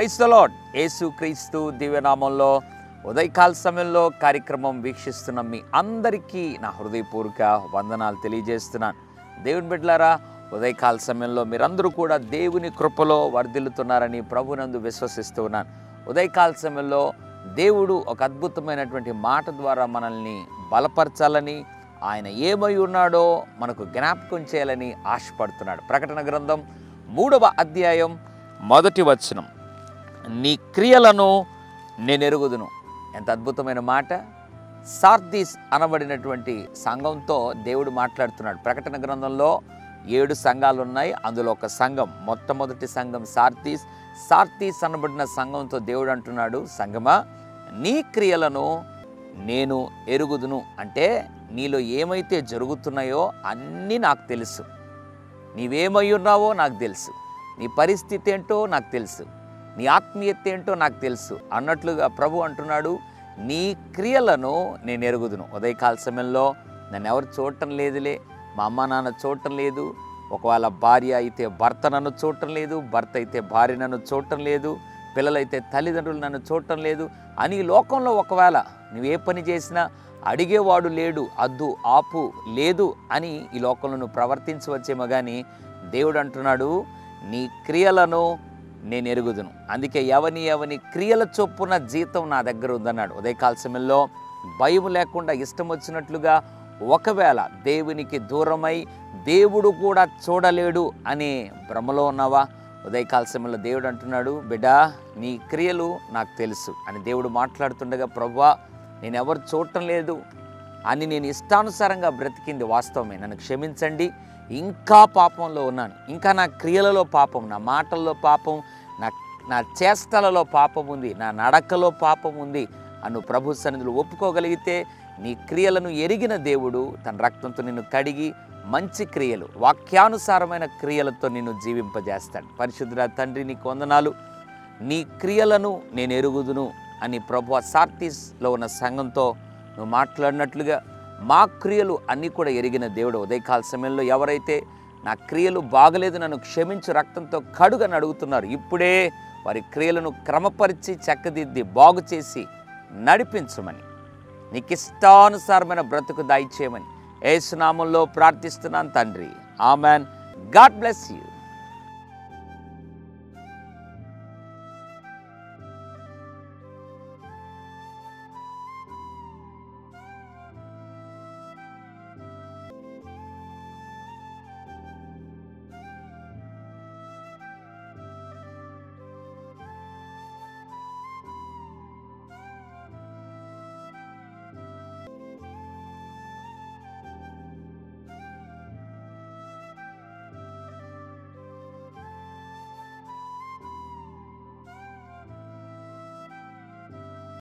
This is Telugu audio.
Praise the lord. యేసుక్రీస్తు దివ్యనామంలో ఉదయకాల సమయంలో కార్యక్రమం వీక్షిస్తున్న మీ అందరికీ నా హృదయపూర్వక వందనాలు తెలియజేస్తున్నాను. దేవుని బిడ్డలారా, ఉదయకాల సమయంలో మీరందరూ కూడా దేవుని కృపలో వర్ధిల్లుతున్నారని ప్రభునందు విశ్వసిస్తూ ఉన్నాను. ఉదయకాల సమయంలో దేవుడు ఒక అద్భుతమైనటువంటి మాట ద్వారా మనల్ని బలపరచాలని, ఆయన ఏమై ఉన్నాడో మనకు జ్ఞాపకం చేయాలని ఆశపడుతున్నాడు. ప్రకటన గ్రంథం 3వ అధ్యాయం 1వ వచనం, నీ క్రియలను నేను ఎరుగుదును. ఎంత అద్భుతమైన మాట! సార్దీస్ అనబడినటువంటి సంఘంతో దేవుడు మాట్లాడుతున్నాడు. ప్రకటన గ్రంథంలో 7 సంఘాలు ఉన్నాయి, అందులో ఒక సంఘం, మొట్టమొదటి సంఘం సార్దీస్ అనబడిన సంఘంతో దేవుడు అంటున్నాడు, సంఘమా, నీ క్రియలను నేను ఎరుగుదును. అంటే నీలో ఏమైతే జరుగుతున్నాయో అన్నీ నాకు తెలుసు, నీవేమై ఉన్నావో నాకు తెలుసు, నీ పరిస్థితి ఏంటో నాకు తెలుసు, నీ ఆత్మీయత ఏంటో నాకు తెలుసు అన్నట్లుగా ప్రభు అంటున్నాడు, నీ క్రియలను నేను ఎరుగుదును. ఉదయకాల సమయంలో నన్ను ఎవరు చూడటం లేదులే, మా అమ్మ నాన్న చూడటం లేదు, ఒకవేళ భార్య అయితే భర్త నన్ను చూడటం లేదు, భర్త అయితే భార్య నన్ను చూడటం లేదు, పిల్లలైతే తల్లిదండ్రులు నన్ను చూడటం లేదు అని ఈ లోకంలో ఒకవేళ నువ్వు ఏ పని చేసినా అడిగేవాడు లేడు, అద్దు ఆపు లేదు అని ఈ లోకంలో నువ్వు ప్రవర్తించవచ్చేమో కానీ దేవుడు అంటున్నాడు, నీ క్రియలను నేను ఎరుగుదును. అందుకే ఎవని క్రియల చొప్పున జీతం నా దగ్గర ఉందన్నాడు. ఉదయకాల సమయంలో భయం లేకుండా ఇష్టం వచ్చినట్లుగా ఒకవేళ దేవునికి దూరమై దేవుడు కూడా చూడలేడు అనే భ్రమలో ఉన్నావా? ఉదయకాల సమయంలో దేవుడు అంటున్నాడు, బిడ్డా, నీ క్రియలు నాకు తెలుసు అని దేవుడు మాట్లాడుతుండగా, ప్రభువా, నేను ఎవరు చూడటం లేదు అని నేను ఇష్టానుసారంగా బ్రతికింది వాస్తవమే, నన్ను క్షమించండి, ఇంకా పాపంలో ఉన్నాను, ఇంకా నా క్రియలలో పాపం, నా మాటల్లో పాపం, నా చేష్టలలో పాపం ఉంది, నా నడకలో పాపం ఉంది అను ప్రభు సన్నిధిలో ఒప్పుకోగలిగితే నీ క్రియలను ఎరిగిన దేవుడు తన రక్తంతో నిన్ను కడిగి మంచి క్రియలు, వాక్యానుసారమైన క్రియలతో నిన్ను జీవింపజేస్తాడు. పరిశుద్ధుడా తండ్రి, నీకు వందనాలు. నీ క్రియలను నేను ఎరుగుదును అని ప్రభు సార్దీస్లో ఉన్న సంఘంతో నువ్వు మాట్లాడినట్లుగా మా క్రియలు అన్నీ కూడా ఎరిగిన దేవుడు. ఉదయకాల సమయంలో ఎవరైతే నా క్రియలు బాగలేదు, నన్ను క్షమించు, రక్తంతో కడుగని అడుగుతున్నారు, ఇప్పుడే వారి క్రియలను క్రమపరిచి చక్కదిద్ది బాగు చేసి నడిపించమని, నీకు ఇష్టానుసారమైన బ్రతుకు దయచేయమని యేసు నామములో ప్రార్థిస్తున్నాను తండ్రి. ఆమెన్. God bless you.